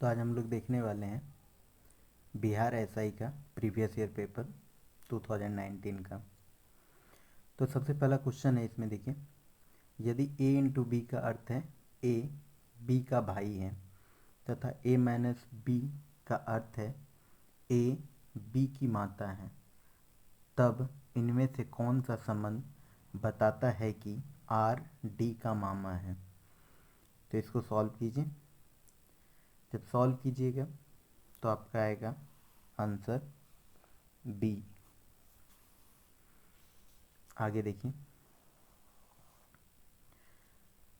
तो आज हम लोग देखने वाले हैं बिहार एसआई का प्रीवियस ईयर पेपर 2019 का। तो सबसे पहला क्वेश्चन है इसमें, देखिए, यदि a इंटू बी का अर्थ है a b का भाई है तथा a माइनस b का अर्थ है a b की माता है, तब इनमें से कौन सा संबंध बताता है कि r d का मामा है। तो इसको सॉल्व कीजिए। जब सॉल्व कीजिएगा तो आपका आएगा आंसर बी। आगे देखिए,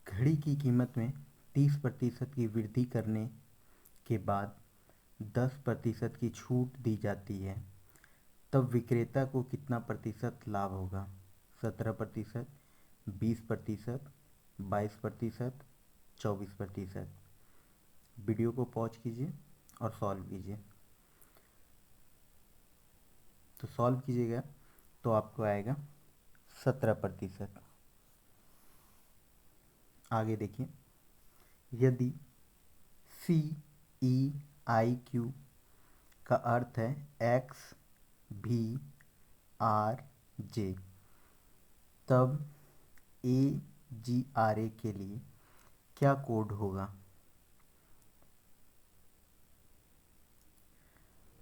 घड़ी की कीमत में 30% की वृद्धि करने के बाद 10% की छूट दी जाती है, तब विक्रेता को कितना प्रतिशत लाभ होगा। 17%, 20%, 22%, 24%। वीडियो को पॉज कीजिए और सॉल्व कीजिए। तो सॉल्व कीजिएगा तो आपको आएगा 17%। आगे देखिए, यदि सी ई आई क्यू का अर्थ है एक्स भी आर जे, तब ए जी आर ए के लिए क्या कोड होगा।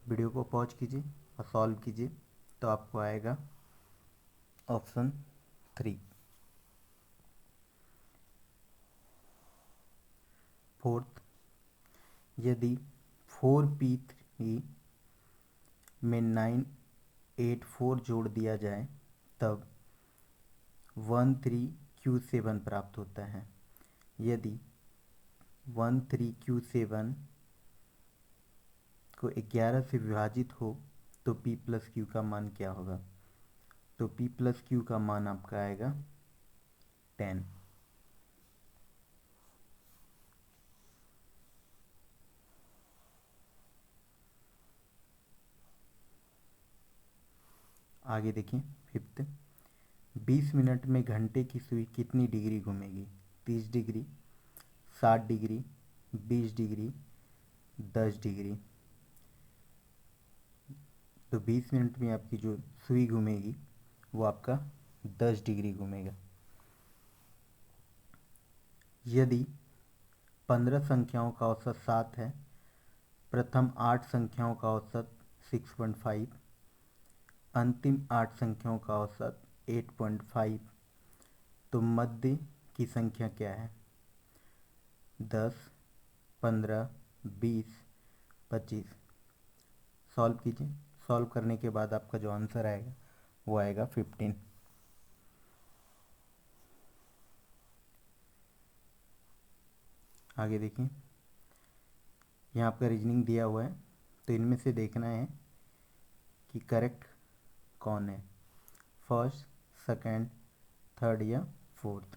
वीडियो को पॉज कीजिए और सॉल्व कीजिए तो आपको आएगा ऑप्शन 3। फोर्थ, यदि 4p3 में 984 जोड़ दिया जाए तब 13q7 प्राप्त होता है। यदि 13q7 को 11 से विभाजित हो तो p प्लस क्यू का मान क्या होगा। तो p प्लस क्यू का मान आपका आएगा 10। आगे देखिए, फिफ्थ, 20 मिनट में घंटे की सुई कितनी डिग्री घूमेगी। 30 डिग्री, 60 डिग्री, 20 डिग्री, 10 डिग्री। तो 20 मिनट में आपकी जो सुई घूमेगी वो आपका 10 डिग्री घूमेगा। यदि 15 संख्याओं का औसत 7 है, प्रथम 8 संख्याओं का औसत 6.5, अंतिम 8 संख्याओं का औसत 8.5, तो मध्य की संख्या क्या है। 10, 15, 20, 25। सॉल्व कीजिए। सॉल्व करने के बाद आपका जो आंसर आएगा वो आएगा 15। आगे देखिए, यहाँ आपका रीजनिंग दिया हुआ है, तो इनमें से देखना है कि करेक्ट कौन है, फर्स्ट, सेकंड, थर्ड या फोर्थ।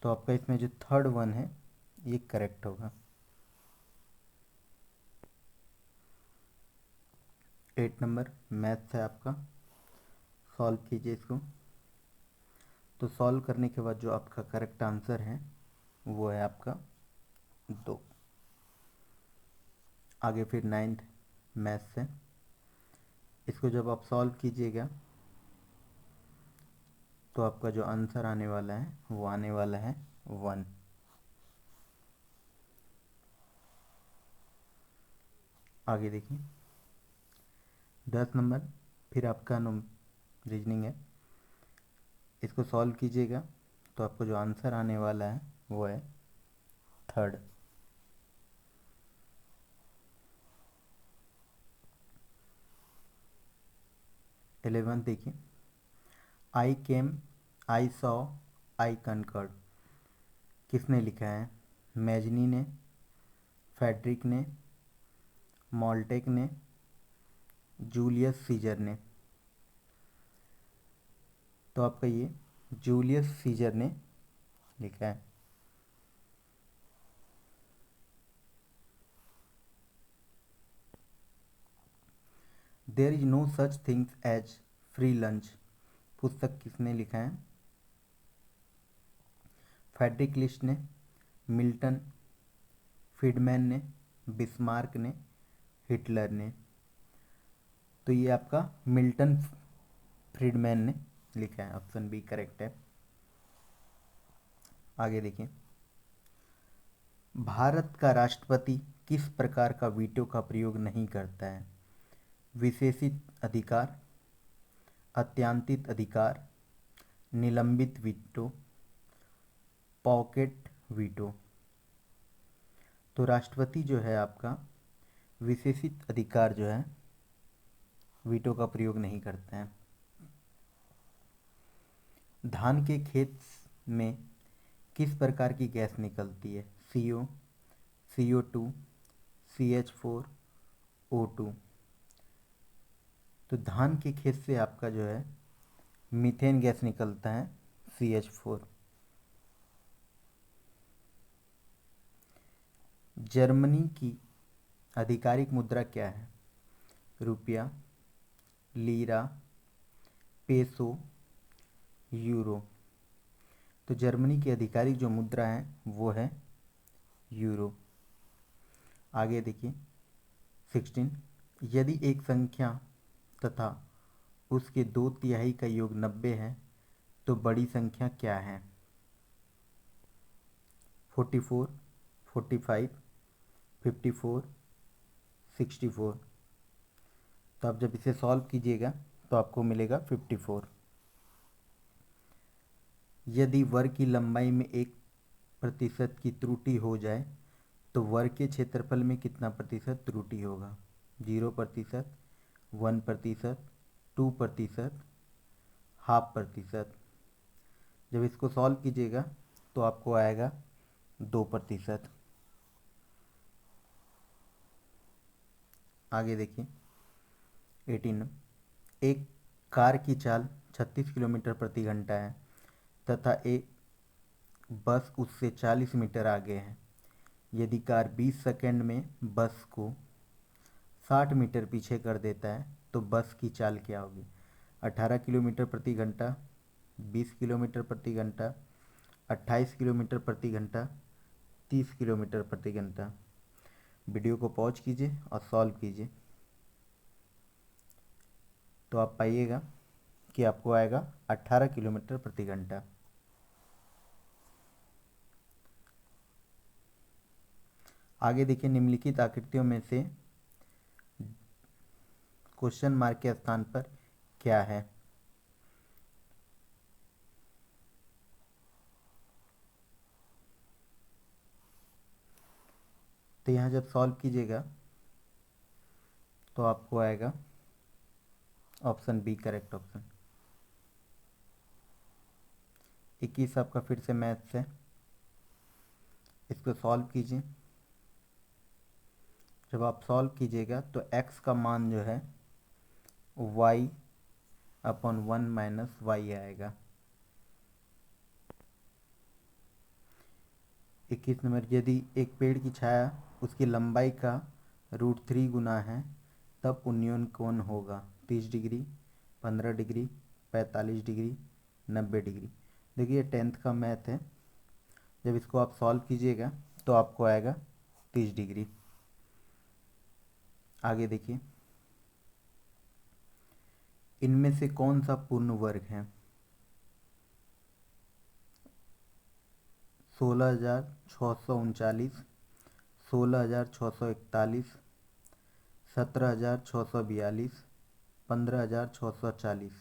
तो आपका इसमें जो थर्ड वन है ये करेक्ट होगा। 8 नंबर मैथ्स है आपका, सॉल्व कीजिए इसको। तो सॉल्व करने के बाद जो आपका करेक्ट आंसर है वो है आपका 2। आगे फिर 9th मैथ्स है, इसको जब आप सॉल्व कीजिएगा तो आपका जो आंसर आने वाला है वो आने वाला है 1। आगे देखिए, 10 नंबर फिर आपका रीजनिंग है, इसको सॉल्व कीजिएगा तो आपको जो आंसर आने वाला है वो है 3rd। इलेवेंथ देखिए, आई केम, आई सॉ, आई कनकर्ड, किसने लिखा है। मैजनी ने, फेडरिक ने, मॉल्टेक ने, जूलियस सीजर ने। तो आपका ये जूलियस सीजर ने लिखा है। There is no such things as free lunch, पुस्तक किसने लिखा है। फेडरिक लिस्ट ने, मिल्टन फ्रीडमैन ने, बिस्मार्क ने, हिटलर ने। तो ये आपका मिल्टन फ्रीडमैन ने लिखा है, ऑप्शन बी करेक्ट है। आगे देखिए, भारत का राष्ट्रपति किस प्रकार का वीटो का प्रयोग नहीं करता है? विशेषित अधिकार, अत्यांतित अधिकार, निलंबित वीटो, पॉकेट वीटो। तो राष्ट्रपति जो है आपका विशेषित अधिकार जो है वीटो का प्रयोग नहीं करते हैं। धान के खेत में किस प्रकार की गैस निकलती है? CO, CO2, CH4, O2। तो धान के खेत से आपका जो है मीथेन गैस निकलता है, CH4। जर्मनी की आधिकारिक मुद्रा क्या है? रुपया, लीरा, पेसो, यूरो। तो जर्मनी की आधिकारिक जो मुद्रा है वो है यूरो। आगे देखिए 16, यदि एक संख्या तथा उसके 2/3 का योग 90 है तो बड़ी संख्या क्या है? 44, 45, 54, 64। तो आप जब इसे सॉल्व कीजिएगा तो आपको मिलेगा 54। यदि वर्ग की लंबाई में 1% की त्रुटि हो जाए तो वर्ग के क्षेत्रफल में कितना प्रतिशत त्रुटि होगा? 0%, 1%, 2%, 0.5%। जब इसको सॉल्व कीजिएगा तो आपको आएगा 2%। आगे देखिए 18, एक कार की चाल 36 किलोमीटर प्रति घंटा है तथा एक बस उससे 40 मीटर आगे है। यदि कार 20 सेकंड में बस को 60 मीटर पीछे कर देता है तो बस की चाल क्या होगी? 18 किलोमीटर प्रति घंटा, 20 किलोमीटर प्रति घंटा, 28 किलोमीटर प्रति घंटा, 30 किलोमीटर प्रति घंटा। वीडियो को पॉज कीजिए और सॉल्व कीजिए तो आप पाइएगा कि आपको आएगा 18 किलोमीटर प्रति घंटा। आगे देखिए, निम्नलिखित आकृतियों में से क्वेश्चन मार्क के स्थान पर क्या है? तो यहाँ जब सॉल्व कीजिएगा तो आपको आएगा ऑप्शन बी करेक्ट ऑप्शन। 21 आपका फिर से मैथ्स है, इसको सॉल्व कीजिए। जब आप सॉल्व कीजिएगा तो x का मान जो है y/1 - y आएगा। 21 नंबर, यदि एक पेड़ की छाया उसकी लंबाई का √3 गुना है तब उन्नयन कोण होगा? 30 डिग्री, 15 डिग्री, 45 डिग्री, 90 डिग्री। देखिए 10th का मैथ है, जब इसको आप सॉल्व कीजिएगा तो आपको आएगा 30 डिग्री। आगे देखिए, इनमें से कौन सा पूर्ण वर्ग है? 16,639, 16,641, 17,642, 15,640।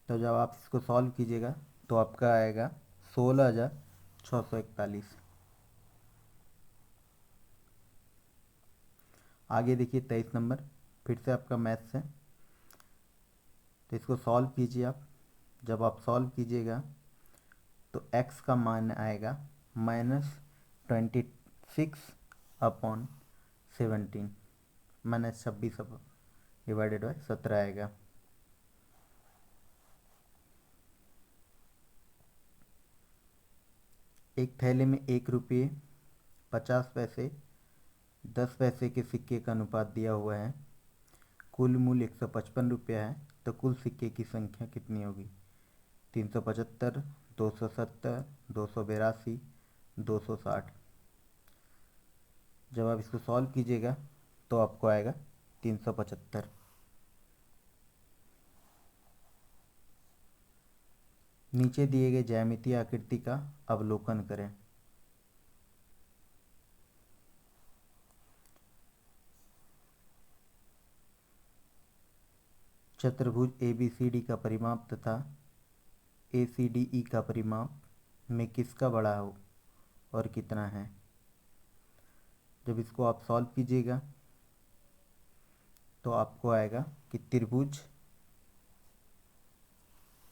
तो जब आप इसको सॉल्व कीजिएगा तो आपका आएगा 16,641। आगे देखिए 23 नंबर, फिर से आपका मैथ्स है, तो इसको सॉल्व कीजिए आप। जब आप सॉल्व कीजिएगा तो x का मान आएगा -26/17, -26 डिवाइडेड बाई 17 आएगा। एक थैले में 1 रुपये, 50 पैसे, 10 पैसे के सिक्के का अनुपात दिया हुआ है। कुल मूल्य 155 रुपया है तो कुल सिक्के की संख्या कितनी होगी? 375, 270, 282, 260। जब आप इसको सॉल्व कीजिएगा तो आपको आएगा 375। नीचे दिए गए ज्यामितीय आकृति का अवलोकन करें। चतुर्भुज ABCD का परिमाप तथा ACDE का परिमाप में किसका बड़ा हो और कितना है। जब इसको आप सॉल्व कीजिएगा तो आपको आएगा कि त्रिभुज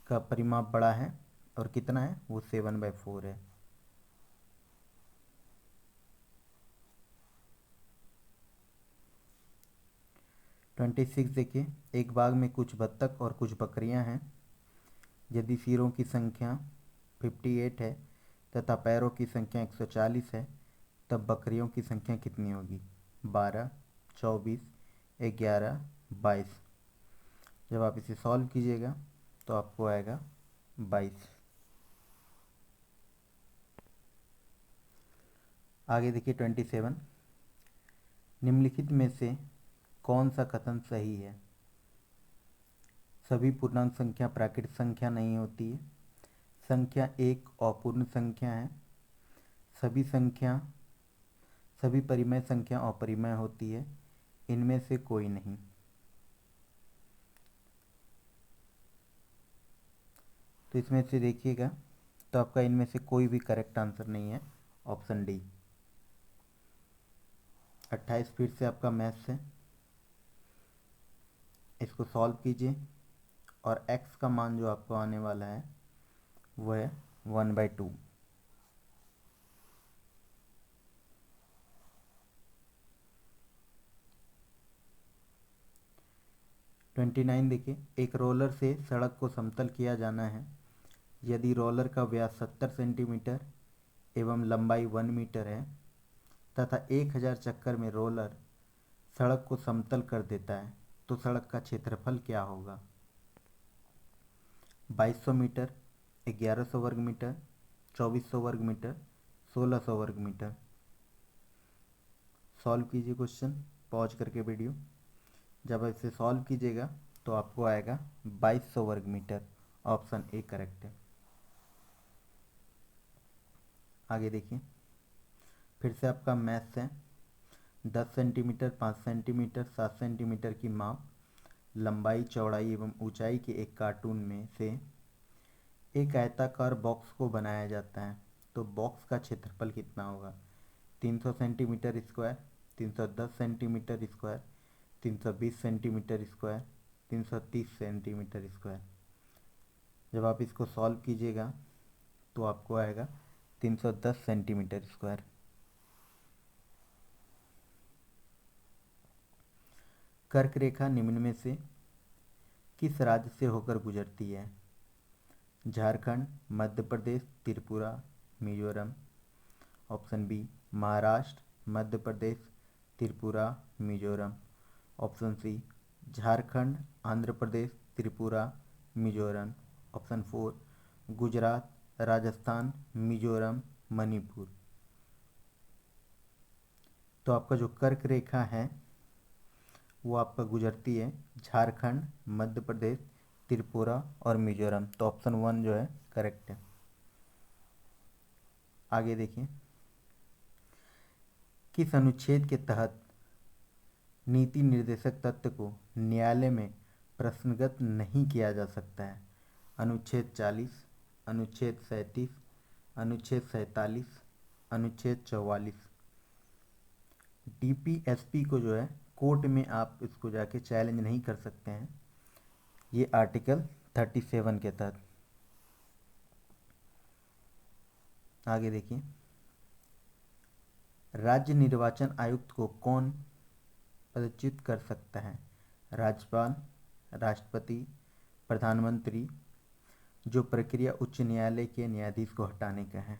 का परिमाप बड़ा है और कितना है, वो 7/4 है। ट्वेंटी सिक्स देखिए, एक बाग में कुछ बत्तख और कुछ बकरियां हैं। यदि सिरों की संख्या 58 है तथा पैरों की संख्या 140 है, तब बकरियों की संख्या कितनी होगी। 12, 24, 11, 22। जब आप इसे सॉल्व कीजिएगा तो आपको आएगा 22। आगे देखिए 27, निम्नलिखित में से कौन सा कथन सही है। सभी पूर्णांक संख्या प्राकृतिक संख्या नहीं होती है। संख्या एक अपूर्ण संख्या है। सभी परिमेय संख्या अपरिमेय होती है। इनमें से कोई नहीं। तो इसमें से देखिएगा तो आपका इनमें से कोई भी करेक्ट आंसर नहीं है, ऑप्शन डी। 28 फिर से आपका मैथ्स है। इसको सॉल्व कीजिए और x का मान जो आपको आने वाला है वो है 1/2। ट्वेंटी नाइन देखिए, एक रोलर से सड़क को समतल किया जाना है। यदि रोलर का व्यास 70 सेंटीमीटर एवं लंबाई 1 मीटर है तथा 1000 चक्कर में रोलर सड़क को समतल कर देता है, तो सड़क का क्षेत्रफल क्या होगा। 2200 मीटर, 1100 वर्ग मीटर, 2400 वर्ग मीटर, 1600 वर्ग मीटर। सॉल्व कीजिए क्वेश्चन, पॉज करके वीडियो। जब इसे सॉल्व कीजिएगा तो आपको आएगा 2200 वर्ग मीटर। ऑप्शन ए करेक्ट है। आगे देखिए, फिर से आपका मैथ्स है। 10 सेंटीमीटर, 5 सेंटीमीटर, 7 सेंटीमीटर की माप, लंबाई, चौड़ाई एवं ऊंचाई के एक कार्टून में से एक आयताकार बॉक्स को बनाया जाता है, तो बॉक्स का क्षेत्रफल कितना होगा। 300 centimetre square, 310 centimetre square, 320 centimetre square, 330 centimetre square. जब आप इसको सॉल्व कीजिएगा तो आपको आएगा 310 सेंटीमीटर स्क्वायर। कर्क रेखा निम्न में से किस राज्य से होकर गुजरती है। Jharkhand, Madhya Pradesh, Tripura, Mizoram. Option B Maharashtra, Madhya Pradesh, Tripura, Mizoram. Option C Jharkhand, Andhra Pradesh, Tripura, Mizoram. Option 4 Gujarat, Rajasthan, Mizoram, Manipur. तो आपका जो कर्क रेखा है वो आपका गुजरती है झारखंड, मध्य प्रदेश, त्रिपुरा और मिजोरम। तो ऑप्शन 1 जो है करेक्ट है। आगे देखिए, किस अनुच्छेद के तहत नीति निर्देशक तत्व को न्यायालय में प्रश्नगत नहीं किया जा सकता है। अनुच्छेद 40, अनुच्छेद 37, अनुच्छेद 47, अनुच्छेद 44। DPSP को जो है कोर्ट में आप इसको जाके चैलेंज नहीं कर सकते हैं, ये आर्टिकल 37 के तहत। आगे देखिए, राज्य निर्वाचन आयुक्त को कौन पदच्युत कर सकता है। राज्यपाल, राष्ट्रपति, प्रधानमंत्री। जो प्रक्रिया उच्च न्यायालय के न्यायाधीश को हटाने का है।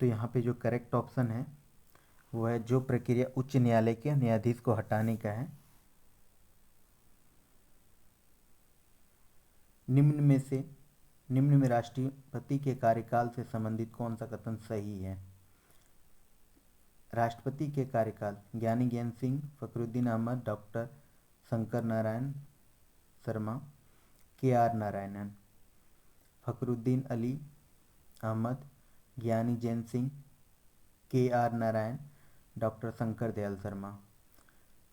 तो यहाँ पे जो करेक्ट ऑप्शन है वो है जो प्रक्रिया उच्च न्यायालय के न्यायाधीश को हटाने का है। निम्न में राष्ट्रपति के कार्यकाल से संबंधित कौन सा कथन सही है? राष्ट्रपति के कार्यकाल: ज्ञानी ज्ञान सिंह, फखरुद्दीन अहमद, डॉक्टर शंकर नारायण शर्मा, के आर नारायणन। फखरुद्दीन अली अहमद, ज्ञानी जैन सिंह, के आर नारायण, डॉक्टर शंकर दयाल शर्मा।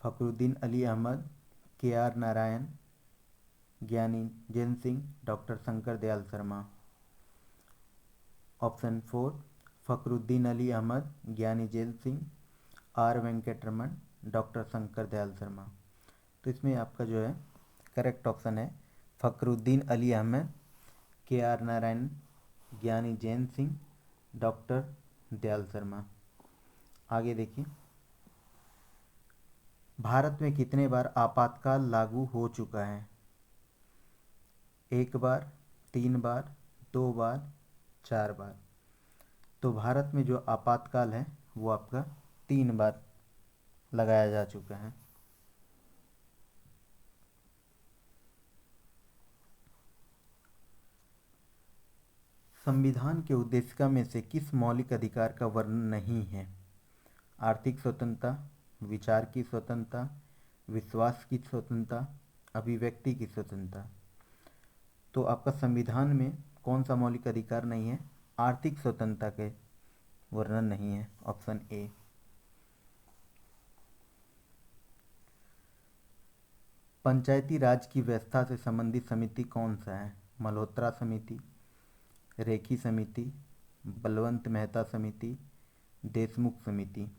फखरुद्दीन अली अहमद, के आर नारायण, ज्ञानी जैन सिंह, डॉक्टर शंकर दयाल शर्मा। ऑप्शन 4 फखरुद्दीन अली अहमद, ज्ञानी जैन सिंह, आर वेंकटरमन, डॉक्टर शंकर दयाल शर्मा। तो इसमें आपका जो है करेक्ट ऑप्शन है फखरुद्दीन अली अहमद, के आर नारायण, ज्ञानी जैन सिंह, डॉक्टर दयाल शर्मा। आगे देखिए, भारत में कितने बार आपातकाल लागू हो चुका है? 1 बार, 3 बार, 2 बार, 4 बार। तो भारत में जो आपातकाल है वो आपका 3 बार लगाया जा चुका है। संविधान के उद्देशिका में से किस मौलिक अधिकार का वर्णन नहीं है? आर्थिक स्वतंत्रता, विचार की स्वतंत्रता, विश्वास की स्वतंत्रता, अभिव्यक्ति की स्वतंत्रता। तो आपका संविधान में कौन सा मौलिक अधिकार नहीं है? आर्थिक स्वतंत्रता के वर्णन नहीं है, ऑप्शन ए। पंचायती राज की व्यवस्था से संबंधित समिति कौन सा है? मल्होत्रा समिति, रेखी समिति, बलवंत मेहता समिति, देशमुख समिति।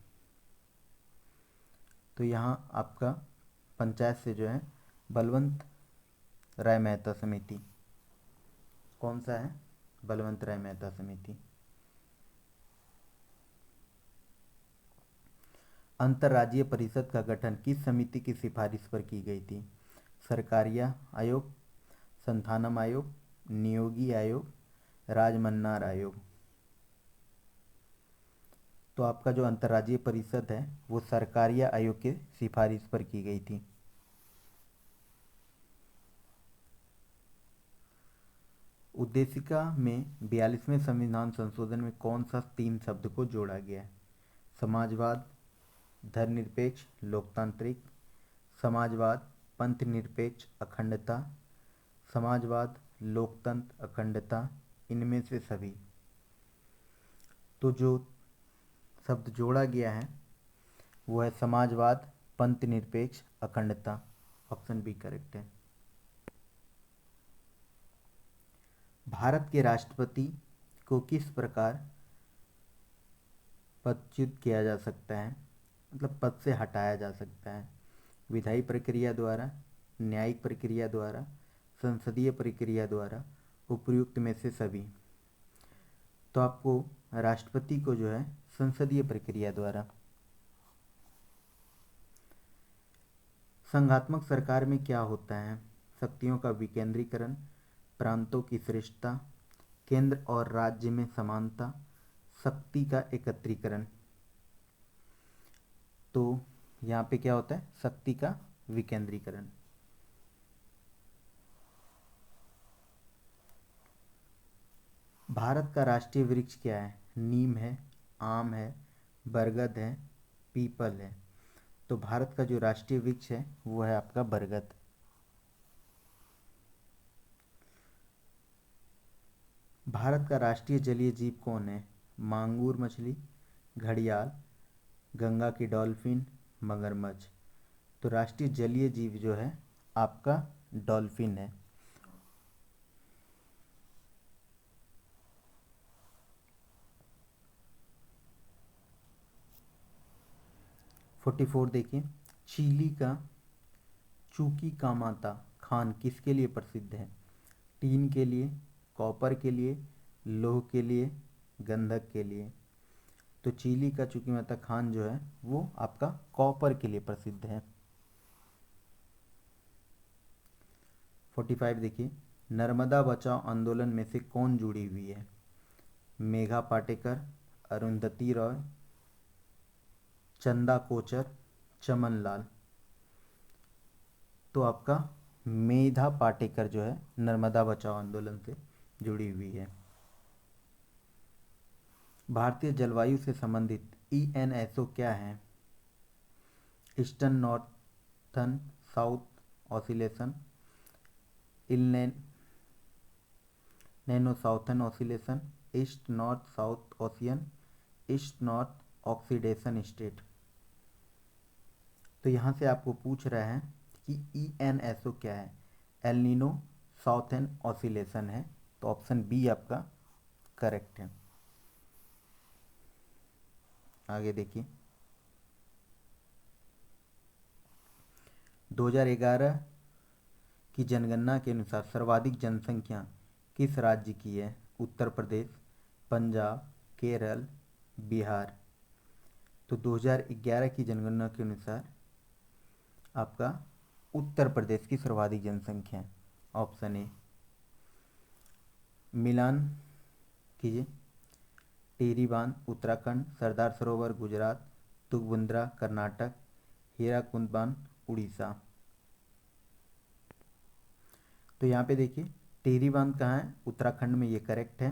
तो यहाँ आपका पंचायत से जो है बलवंत राय मेहता समिति। कौन सा है? बलवंत राय मेहता समिति। अंतर्राज्यीय परिषद का गठन किस समिति की सिफारिश पर की गई थी? सरकारिया आयोग, संथानम आयोग, नियोगी आयोग, राजमन्नार आयोग। तो आपका जो अंतर्राज्यीय परिषद है वो सरकारिया आयोग के सिफारिश पर की गई थी। उद्देशिका में 42वें संविधान संशोधन में कौन सा 3 शब्द को जोड़ा गया है? समाजवाद, धर्मनिरपेक्ष, लोकतांत्रिक, समाजवाद, पंथनिरपेक्ष, अखंडता, समाजवाद, लोकतंत्र, अखंडता, इनमें से सभी। तो जो शब्द जोड़ा गया है वो है समाजवाद, पंथनिरपेक्ष, अखंडता। ऑप्शन बी करेक्ट है। भारत के राष्ट्रपति को किस प्रकार पदच्युत किया जा सकता है, मतलब पद से हटाया जा सकता है? विधायी प्रक्रिया द्वारा, न्यायिक प्रक्रिया द्वारा, संसदीय प्रक्रिया द्वारा, उपयुक्त में से सभी। तो आपको राष्ट्रपति को जो है संसदीय प्रक्रिया द्वारा। संघात्मक सरकार में क्या होता है? शक्तियों का विकेंद्रीकरण, प्रांतों की श्रेष्ठता, केंद्र और राज्य में समानता, शक्ति का एकत्रीकरण। तो यहाँ पे क्या होता है? शक्ति का विकेंद्रीकरण। भारत का राष्ट्रीय वृक्ष क्या है? नीम है, आम है, बरगद है, पीपल है। तो भारत का जो राष्ट्रीय वृक्ष है वो है आपका बरगद। भारत का राष्ट्रीय जलीय जीव कौन है? मांगूर मछली, घड़ियाल, गंगा की डॉल्फिन, मगरमच्छ। तो राष्ट्रीय जलीय जीव जो है आपका डॉल्फिन है। फोर्टी फोर देखिए, चिली का चूकी का माता खान किसके लिए प्रसिद्ध है? टीन के लिए, कॉपर के लिए, लोह के लिए, गंधक के लिए। तो चिली का चूकी माता खान जो है वो आपका कॉपर के लिए प्रसिद्ध है। 45 देखिए, नर्मदा बचाओ आंदोलन में से कौन जुड़ी हुई है? मेघा पाटेकर, अरुंधति रॉय, चंदा कोचर, चमन लाल। तो आपका मेधा पाटेकर जो है नर्मदा बचाओ आंदोलन से जुड़ी हुई है। भारतीय जलवायु से संबंधित ENSO क्या है? Eastern northern south oscillation, El Niño southern oscillation, east north south ocean, east north oxidation state. तो यहाँ से आपको पूछ रहा है कि ENSO क्या है? एल नीनो साउथर्न ऑसिलेशन है। तो ऑप्शन बी आपका करेक्ट है। आगे देखिए, 2011 की जनगणना के अनुसार सर्वाधिक जनसंख्या किस राज्य की है? उत्तर प्रदेश, पंजाब, केरल, बिहार। तो 2011 की जनगणना के अनुसार आपका उत्तर प्रदेश की सर्वाधिक जनसंख्या है। Option A. मिलान कीजिए। टिहरी बांध उत्तराखंड, सरदार सरोवर गुजरात, तुंगभद्रा कर्नाटक, हीराकुंड बांध उड़ीसा। तो यहाँ पे देखिए, टिहरी बांध कहाँ है? उत्तराखंड में, ये करेक्ट है।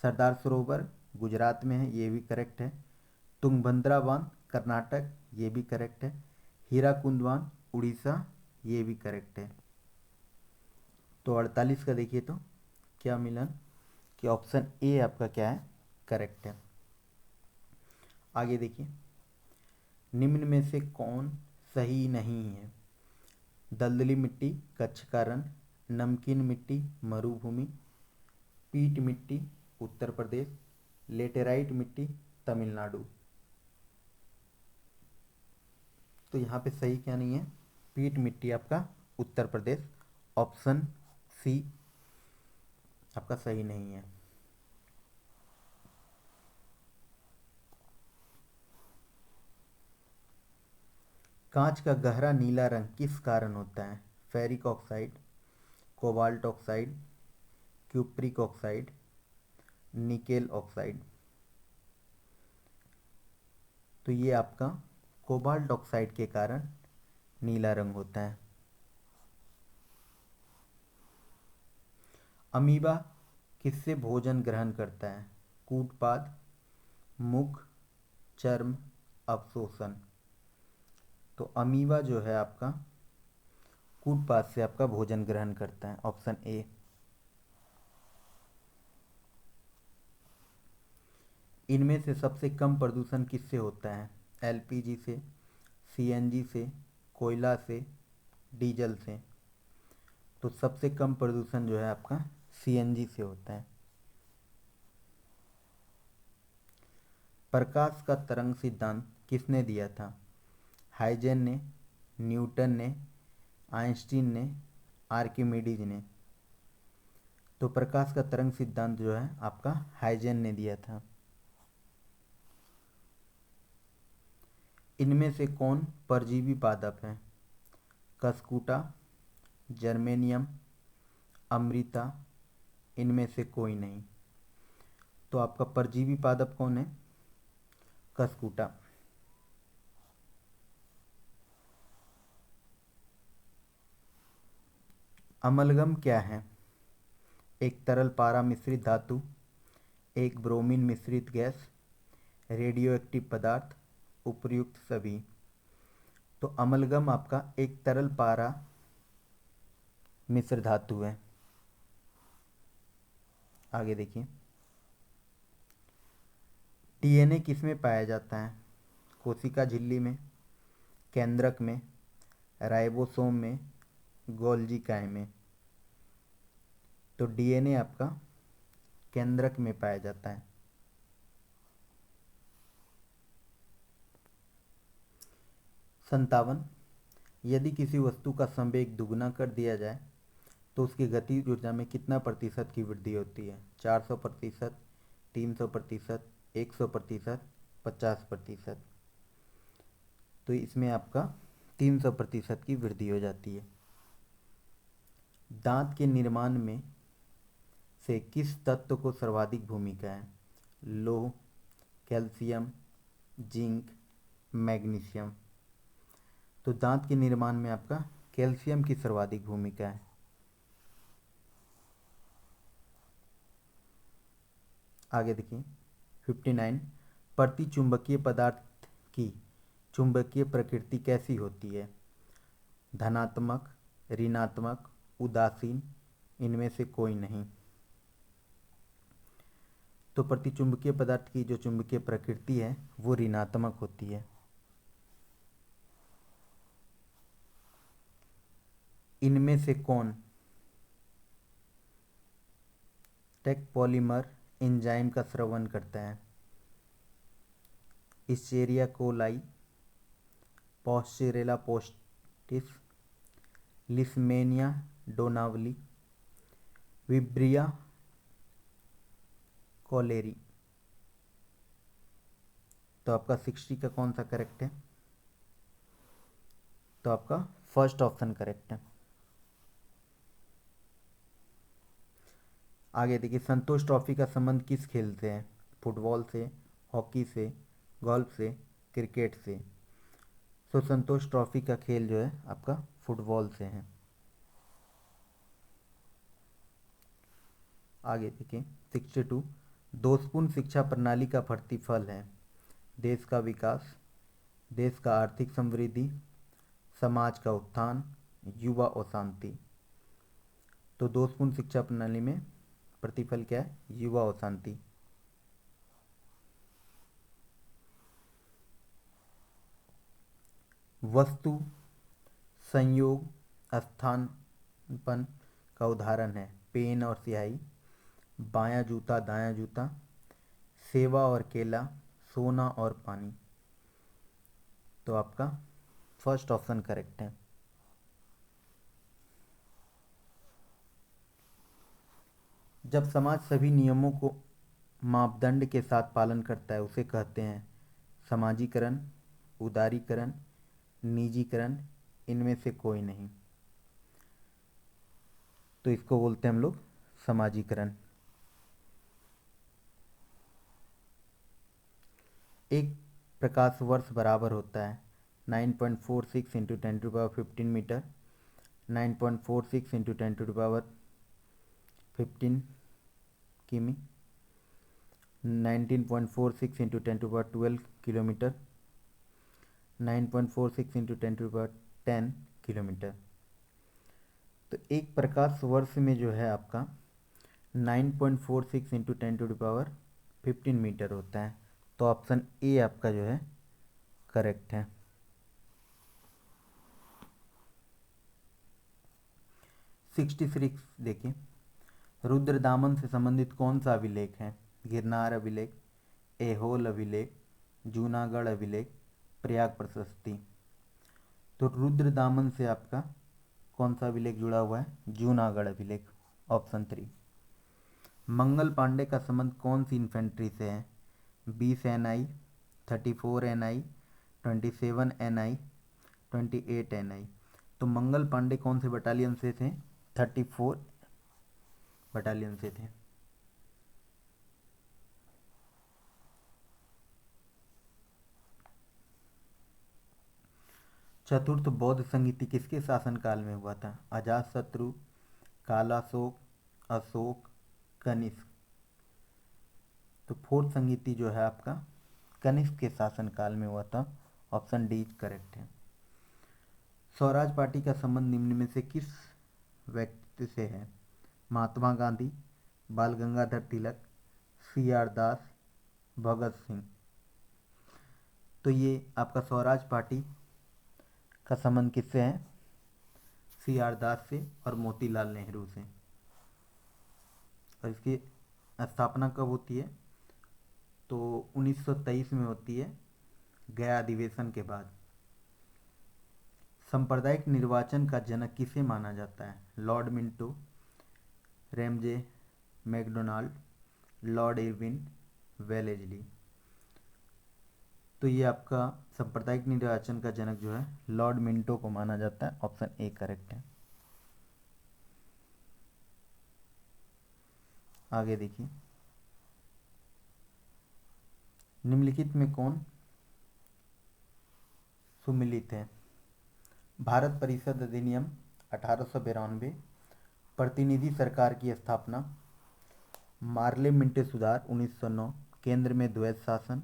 सरदार सरोवर गुजरात में है, ये भी करेक्ट है। तुंगभद्रा बांध कर्नाटक, ये भी करेक्ट है। हीराकुंड बांध उड़ीसा, ये भी करेक्ट है। तो 48 का देखिए तो क्या मिला कि ऑप्शन ए आपका क्या है? करेक्ट है। आगे देखिए, निम्न में से कौन सही नहीं है? दलदली मिट्टी कच्छ का रण, नमकीन मिट्टी मरुभूमि, पीट मिट्टी उत्तर प्रदेश, लेटेराइट मिट्टी तमिलनाडु। तो यहाँ पे सही क्या नहीं है? पीट मिट्टी आपका उत्तर प्रदेश। ऑप्शन सी आपका सही नहीं है। कांच का गहरा नीला रंग किस कारण होता है? Ferric oxide, cobalt oxide, cupric oxide, nickel oxide. तो ये आपका कोबाल्ट ऑक्साइड के कारण नीला रंग होता है। अमीबा किससे भोजन ग्रहण करता है? कूटपाद, मुख, चर्म, अवशोषण। तो अमीबा जो है आपका कूटपाद से आपका भोजन ग्रहण करता है। Option A. इनमें से सबसे कम प्रदूषण किससे होता है? LPG से, CNG से, कोयला से, डीजल से। तो सबसे कम प्रदूषण जो है आपका CNG से होता है। प्रकाश का तरंग सिद्धांत किसने दिया था? हाइजेन ने, न्यूटन ने, आइंस्टीन ने, आर्किमिडीज ने। तो प्रकाश का तरंग सिद्धांत जो है आपका हाइजेन ने दिया था। इनमें से कौन परजीवी पादप है? कसकूटा, जर्मेनियम, अमृता, इनमें से कोई नहीं। तो आपका परजीवी पादप कौन है? कसकूटा। अमलगम क्या है? एक तरल पारा मिश्रित धातु, एक ब्रोमीन मिश्रित गैस, रेडियो एक्टिव पदार्थ, उपर्युक्त सभी। तो अमलगम आपका एक तरल पारा मिश्र धातु है। आगे देखिए, DNA किस में पाया जाता है? कोशिका झिल्ली में, केंद्रक में, राइबोसोम में, गोल्जी काय में। तो DNA आपका केंद्रक में पाया जाता है। 57, यदि किसी वस्तु का संवेग दुगुना कर दिया जाए तो उसकी गतिज ऊर्जा में कितना प्रतिशत की वृद्धि होती है? 400%, 300%, 100%, 50%। तो इसमें आपका 300% की वृद्धि हो जाती है। दांत के निर्माण में से किस तत्व को सर्वाधिक भूमिका है? लौह, कैल्शियम, जिंक, मैग्नीशियम। तो दांत के निर्माण में आपका कैल्शियम की सर्वाधिक भूमिका है। आगे देखिए 59, प्रति चुंबकीय पदार्थ की चुंबकीय प्रकृति कैसी होती है? धनात्मक, ऋणात्मक, उदासीन, इनमें से कोई नहीं। तो प्रतिचुंबकीय पदार्थ की जो चुंबकीय प्रकृति है वो ऋणात्मक होती है। इनमें से कौन टेक पॉलीमर एंजाइम का स्रवण करता है? इस्चेरिया कोलाई, पॉस्चेरेला पोस्टिस, लिस्मेनिया डोनावली, विब्रिया कोलेरी। तो आपका 60 का कौन सा करेक्ट है? तो आपका फर्स्ट ऑप्शन करेक्ट है। आगे देखिए संतोष ट्रॉफी का संबंध किस खेल से है? फुटबॉल से, हॉकी से, गोल्फ से, क्रिकेट से। तो संतोष ट्रॉफी का खेल जो है आपका फुटबॉल से है। आगे देखिए 62, दोषपूर्ण शिक्षा प्रणाली का प्रतिफल है? देश का विकास, देश का आर्थिक समृद्धि, समाज का उत्थान, युवा और शांति। तो दोषपूर्ण शिक्षा प्रणाली में प्रतिफल क्या है? युवा और शांति। वस्तु संयोग स्थानापन्न का उदाहरण है? पेन और स्याही, बायां जूता दायां जूता, सेवा और केला, सोना और पानी। तो आपका फर्स्ट ऑप्शन करेक्ट है। जब समाज सभी नियमों को मापदंड के साथ पालन करता है उसे कहते हैं समाजीकरण, उदारीकरण, निजीकरण, इनमें से कोई नहीं। तो इसको बोलते हैं हम लोग समाजीकरण। एक प्रकाश वर्ष बराबर होता है 9.46 इंटू 10⁻15 मीटर, 9.46 इंटू 10⁻15 किमी, 19.46 इंटू 10⁻12 किलोमीटर, 9.46 इंटू 10⁻10 किलोमीटर। तो एक प्रकाश वर्ष में जो है आपका 9.46 इंटू 10⁻15 मीटर होता है। तो ऑप्शन ए आपका जो है करेक्ट है। 66 देखिए रुद्रदामन से संबंधित कौन सा अभिलेख है? गिरनार अभिलेख, ऐहोल अभिलेख, जूनागढ़ अभिलेख, प्रयाग प्रशस्ति। तो रुद्रदामन से आपका कौन सा अभिलेख जुड़ा हुआ है? जूनागढ़ अभिलेख, ऑप्शन 3। मंगल पांडे का संबंध कौन सी इन्फेंट्री से है? 20 NI, 34 NI, 27 NI, 28 NI। तो मंगल पांडे कौन से बटालियन से थे? 34 बटालियन से थे। चतुर्थ बौद्ध संगीति किसके शासनकाल में हुआ था? अजातशत्रु, कालाशोक, अशोक, कनिष्क। तो फोर्थ संगीति जो है आपका कनिष्क के शासनकाल में हुआ था। ऑप्शन डी करेक्ट है। स्वराज पार्टी का संबंध निम्न में से किस व्यक्ति से है? महात्मा गांधी, बाल गंगाधर तिलक, CR दास, भगत सिंह। तो ये आपका स्वराज पार्टी का संबंध किससे है? CR दास से और मोतीलाल नेहरू से। और इसकी स्थापना कब होती है? तो 1923 में होती है, गया अधिवेशन के बाद। सांप्रदायिक निर्वाचन का जनक किसे माना जाता है? Lord Minto, Ramsay MacDonald, Lord Irwin, Wellesley. तो ये आपका सांप्रदायिक निर्वाचन का जनक जो है लॉर्ड मिंटो को माना जाता है। ऑप्शन ए करेक्ट है। आगे देखिए निम्नलिखित में कौन सुमिलित है? भारत परिषद अधिनियम 1892, प्रतिनिधि सरकार की स्थापना, मार्ले-मिंटे सुधार 1909, केंद्र में द्वैध शासन।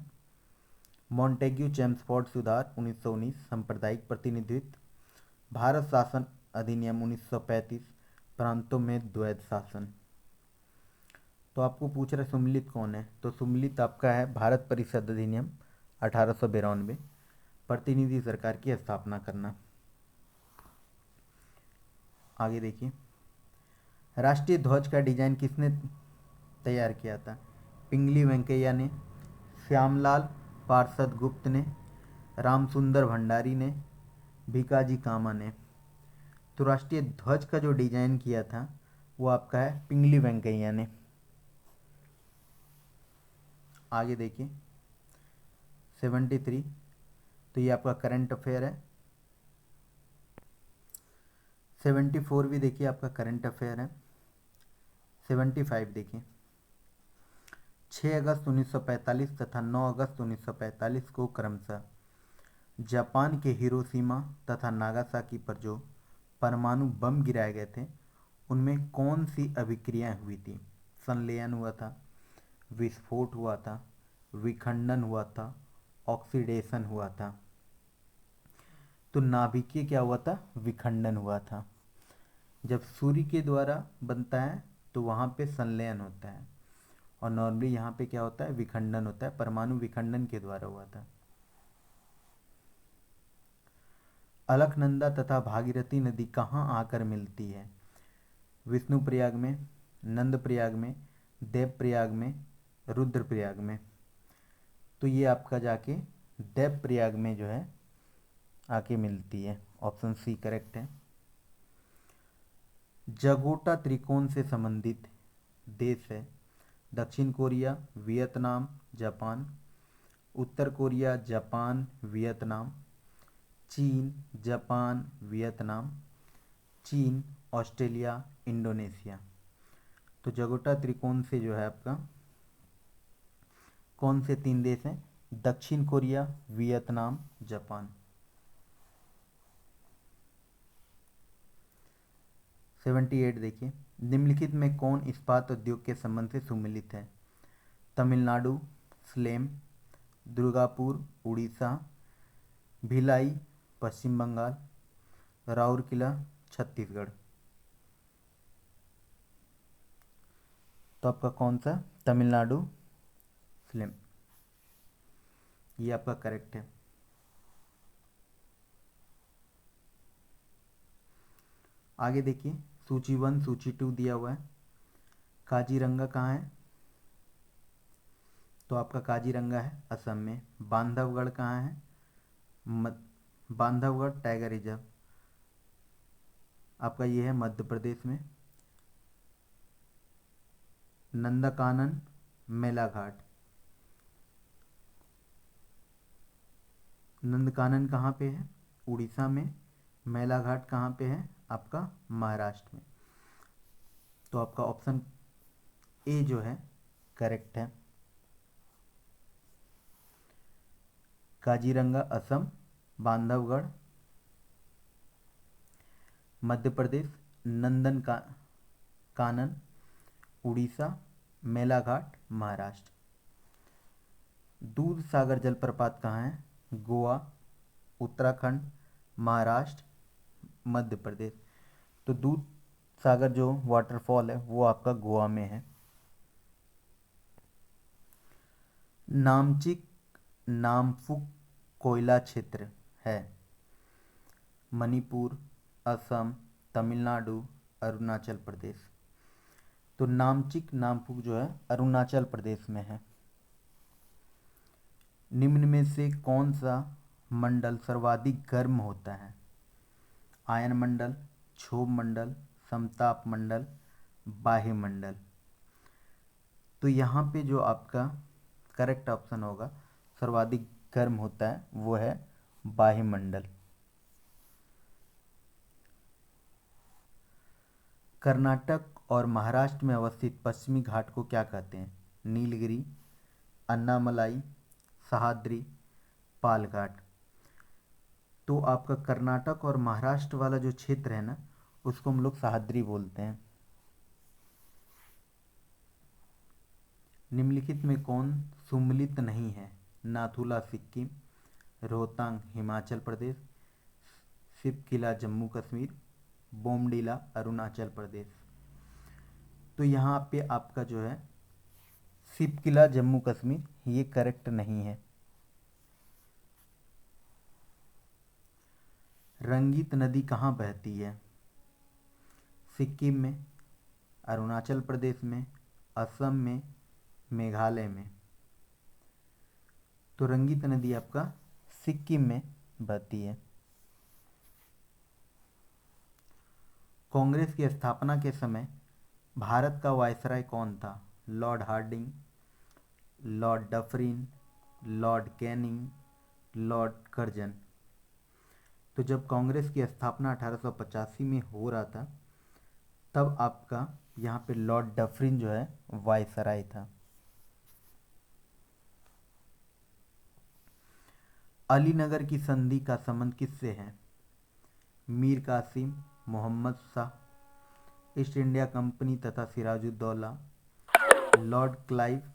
मॉन्टेग्यू चेम्सफोर्ड सुधार 1919, सांप्रदायिक प्रतिनिधित्व। भारत शासन अधिनियम 1935, प्रांतों में द्वैध शासन। तो आपको पूछ रहा है सुमिलित कौन है, तो सुमिलित आपका है भारत परिषद अधिनियम 1892, प्रतिनिधि सरकार की स्थापना करना। आगे देखिए, राष्ट्रीय ध्वज का डिजाइन किसने तैयार किया था? पिंगली वेंकैया ने, श्यामलाल पार्षद गुप्त ने, रामसुंदर भंडारी ने, भिकाजी कामा ने। तो राष्ट्रीय ध्वज का जो डिजाइन किया था वो आपका है पिंगली वेंकैया ने। आगे देखिए 73, तो ये आपका करंट अफेयर है। 74 भी देखिए आपका करंट अफेयर है। 75 देखिए, 6 अगस्त 1945 तथा 9 अगस्त 1945 को क्रमशः जापान के हिरोशिमा तथा नागासाकी पर जो परमाणु बम गिराए गए थे उनमें कौन सी अभिक्रियाएं हुई थी? संलयन हुआ था, विस्फोट हुआ था, विखंडन हुआ था, ऑक्सीडेशन हुआ था। तो नाभिकीय क्या हुआ था? विखंडन हुआ था। जब सूर्य के द्वारा बनता है तो वहाँ पे संलयन होता है और नॉर्मली यहाँ पे क्या होता है? विखंडन होता है। परमाणु विखंडन के द्वारा हुआ था। अलकनंदा तथा भागीरथी नदी कहाँ आकर मिलती है? विष्णुप्रयाग में, नंदप्रयाग में, देवप्रयाग में, रुद्रप्रयाग में। तो ये आपका जाके देवप्रयाग में जो है आके मिलती है। ऑप्शन सी करेक्ट है। जगोटा त्रिकोण से संबंधित देश है? दक्षिण कोरिया, वियतनाम, जापान। उत्तर कोरिया, जापान, वियतनाम। चीन, जापान, वियतनाम। चीन, ऑस्ट्रेलिया, इंडोनेशिया। तो जगोटा त्रिकोण से जो है आपका कौन से 3 देश हैं? दक्षिण कोरिया, वियतनाम, जापान। 78 देखिए, निम्नलिखित में कौन इस्पात उद्योग के संबंध से सुमिलित है? तमिलनाडु, स्लेम, दुर्गापुर, उड़ीसा, भिलाई, पश्चिम बंगाल, राउरकेला, छत्तीसगढ़। तो आपका कौन सा? तमिलनाडु, स्लेम, ये आपका करेक्ट है। आगे देखिए, सूची 1 सूची 2 दिया हुआ है। काजीरंगा कहाँ है? तो आपका काजीरंगा है असम में। बांधवगढ़ कहाँ है? बांधवगढ़ टाइगर रिजर्व आपका ये है मध्य प्रदेश में। नंदकानन, मेलाघाट। नंदकानन कहाँ पे है? उड़ीसा में। मेलाघाट कहाँ पे है? आपका महाराष्ट्र में। तो आपका ऑप्शन ए जो है करेक्ट है। काजीरंगा असम, बांधवगढ़ मध्य प्रदेश, कानन उड़ीसा, मेलाघाट महाराष्ट्र। दूध सागर जलप्रपात कहाँ है? गोवा, उत्तराखंड, महाराष्ट्र, मध्य प्रदेश। तो दूध सागर जो वाटरफॉल है वो आपका गोवा में है। नामचिक नामफुक कोयला क्षेत्र है? मणिपुर, असम, तमिलनाडु, अरुणाचल प्रदेश। तो नामचिक नामफुक जो है अरुणाचल प्रदेश में है। निम्न में से कौन सा मंडल सर्वाधिक गर्म होता है? आयन मंडल, क्षोभ मंडल, समताप मंडल, बाह्य मंडल। तो यहाँ पे जो आपका करेक्ट ऑप्शन होगा सर्वाधिक गर्म होता है वो है बाह्य मंडल। कर्नाटक और महाराष्ट्र में अवस्थित पश्चिमी घाट को क्या कहते हैं? नीलगिरी, अन्नामलाई, सह्याद्री, पालघाट। तो आपका कर्नाटक और महाराष्ट्र वाला जो क्षेत्र है ना उसको हम लोग सह्याद्री बोलते हैं। निम्नलिखित में कौन सुम्मिलित नहीं है? नाथुला सिक्किम, रोहतांग हिमाचल प्रदेश, शिपकिला जम्मू कश्मीर, बोमडिला अरुणाचल प्रदेश। तो यहाँ पे आपका जो है शिपकिला जम्मू कश्मीर ये करेक्ट नहीं है। रंगीत नदी कहाँ बहती है? सिक्किम में, अरुणाचल प्रदेश में, असम में, मेघालय में। तो रंगीत नदी आपका सिक्किम में बहती है। कांग्रेस की स्थापना के समय भारत का वायसराय कौन था? Lord Hardinge, Lord Dufferin, Lord Canning, Lord Curzon. तो जब कांग्रेस की स्थापना 1885 में हो रहा था तब आपका यहाँ पे लॉर्ड डफरिन जो है वायसराय था। अलीनगर की संधि का संबंध किससे है? Mir Qasim, Mohammad Shah, East India Company तथा सिराजुद्दौला, लॉर्ड क्लाइव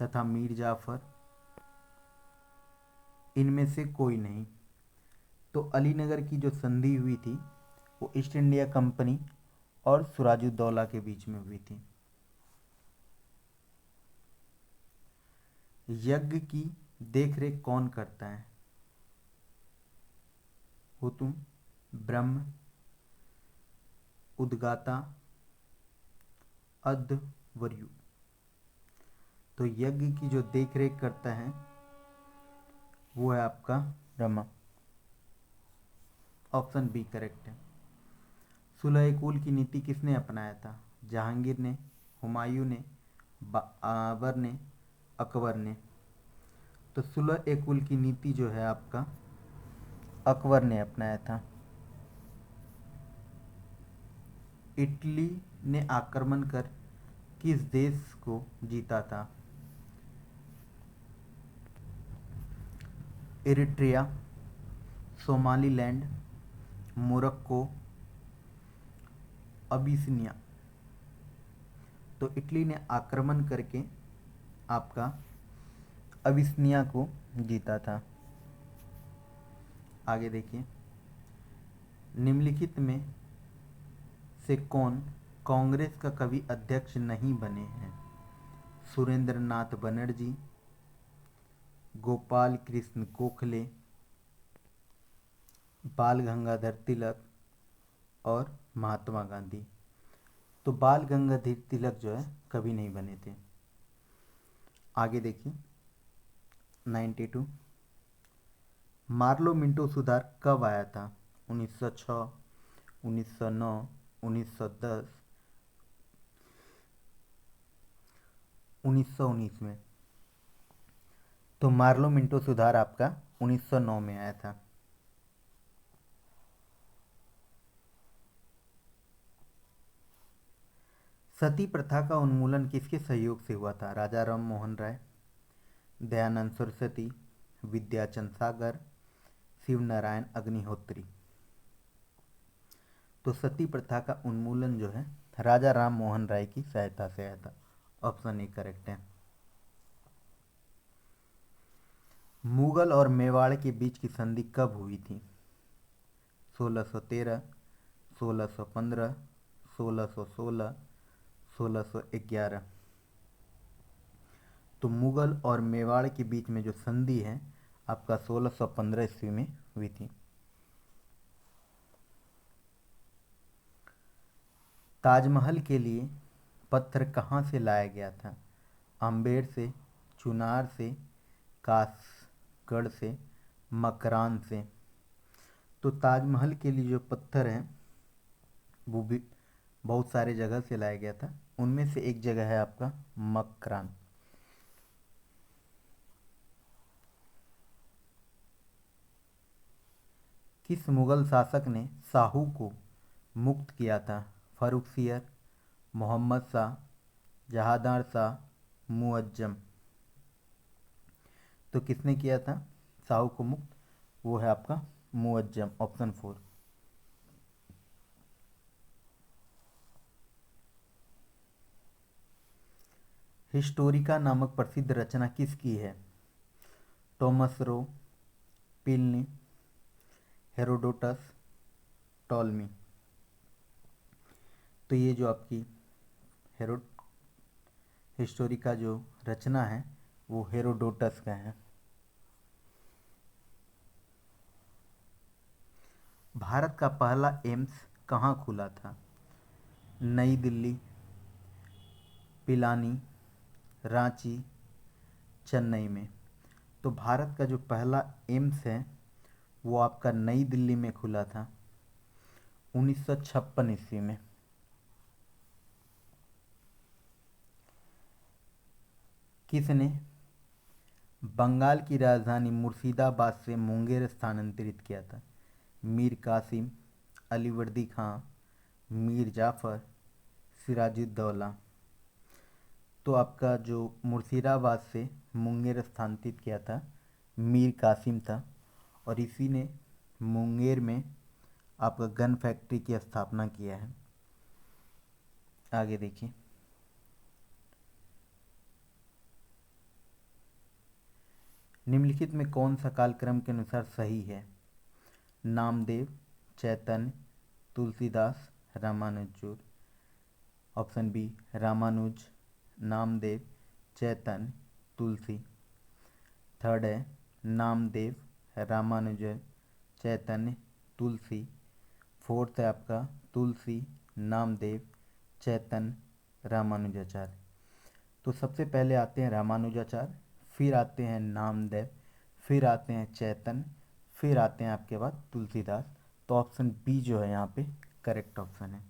तथा मीर जाफर, इनमें से कोई नहीं। तो अलीनगर की जो संधि हुई थी वो ईस्ट इंडिया कंपनी और सिराजुद्दौला के बीच में हुई थी। यज्ञ की देखरेख कौन करता है? हुतुम, ब्रह्म, उद्गाता, अध्वर्यु। तो यज्ञ की जो देखरेख करता है वो है आपका ब्रह्मा। ऑप्शन बी करेक्ट है। सुलह-ए-कुल की नीति किसने अपनाया था? जहांगीर ने, हुमायूं ने, बाबर ने, अकबर ने। तो सुलह-ए-कुल की नीति जो है आपका अकबर ने अपनाया था। इटली ने आक्रमण कर किस देश को जीता था? Eritrea, Somaliland, Morocco, Abyssinia. तो इटली ने आक्रमण करके आपका अबिसिनिया को जीता था। आगे देखिए, निम्नलिखित में से कौन कांग्रेस का कभी अध्यक्ष नहीं बने हैं? सुरेंद्र नाथ बनर्जी, गोपाल कृष्ण गोखले, बाल गंगाधर तिलक और महात्मा गांधी। तो बाल गंगाधर तिलक जो है कभी नहीं बने थे। आगे देखिए 92 मार्लो मिंटो सुधार कब आया था? 1906, 1909, 1910, 1919 में। तो मार्लो मिंटो सुधार आपका 1909 में आया था। सती प्रथा का उन्मूलन किसके सहयोग से हुआ था? राजा राम मोहन राय, दयानंद सरस्वती, विद्याचंद सागर, शिव नारायण अग्निहोत्री। तो सती प्रथा का उन्मूलन जो है राजा राम मोहन राय की सहायता से आया था। ऑप्शन ए करेक्ट है। मुगल और मेवाड़ के बीच की संधि कब हुई थी? 1613, 1615, 1616, 1611। तो मुगल और मेवाड़ के बीच में जो संधि है आपका 1615 ईस्वी में हुई थी। ताजमहल के लिए पत्थर कहाँ से लाया गया था? अम्बेर से, चुनार से, कासगढ़ से, मकरान से। तो ताजमहल के लिए जो पत्थर हैं वो भी बहुत सारे जगह से लाया गया था, उनमें से एक जगह है आपका मकरान। किस मुगल शासक ने शाहू को मुक्त किया था? फर्रुखसियर, मोहम्मद शाह, जहांदार शाह, मुअज्जम। तो किसने किया था शाहू को मुक्त? वो है आपका मुअज्जम। ऑप्शन 4। हिस्टोरिका नामक प्रसिद्ध रचना किसकी है? Thomas Roe, Pliny, Herodotus, Ptolemy. तो ये जो आपकी हेरो हिस्टोरिका जो रचना है वो हेरोडोटस का है। भारत का पहला एम्स कहाँ खुला था? नई दिल्ली, पिलानी, रांची, चेन्नई में। तो भारत का जो पहला एम्स है वो आपका नई दिल्ली में खुला था 1956 ईस्वी में। किसने बंगाल की राजधानी मुर्शिदाबाद से मुंगेर स्थानांतरित किया था? मीर कासिम, अलीवर्दी खां, मीर जाफ़र, सिराजुद्दौला। तो आपका जो मुर्शिदाबाद से मुंगेर स्थानांतरित किया था मीर कासिम था, और इसी ने मुंगेर में आपका गन फैक्ट्री की स्थापना किया है। आगे देखिए, निम्नलिखित में कौन सा कालक्रम के अनुसार सही है? नामदेव, चैतन्य, तुलसीदास, रामानुज। ऑप्शन बी रामानुज, नामदेव, चैतन्य, तुलसी। थर्ड है नामदेव, रामानुज, चैतन्य, तुलसी। फोर्थ है आपका तुलसी, नामदेव, चैतन्य, रामानुजाचार्य। तो सबसे पहले आते हैं रामानुजाचार्य, फिर आते हैं नामदेव, फिर आते हैं चैतन्य, फिर आते हैं आपके बाद तुलसीदास। तो ऑप्शन बी जो है यहाँ पे करेक्ट ऑप्शन है।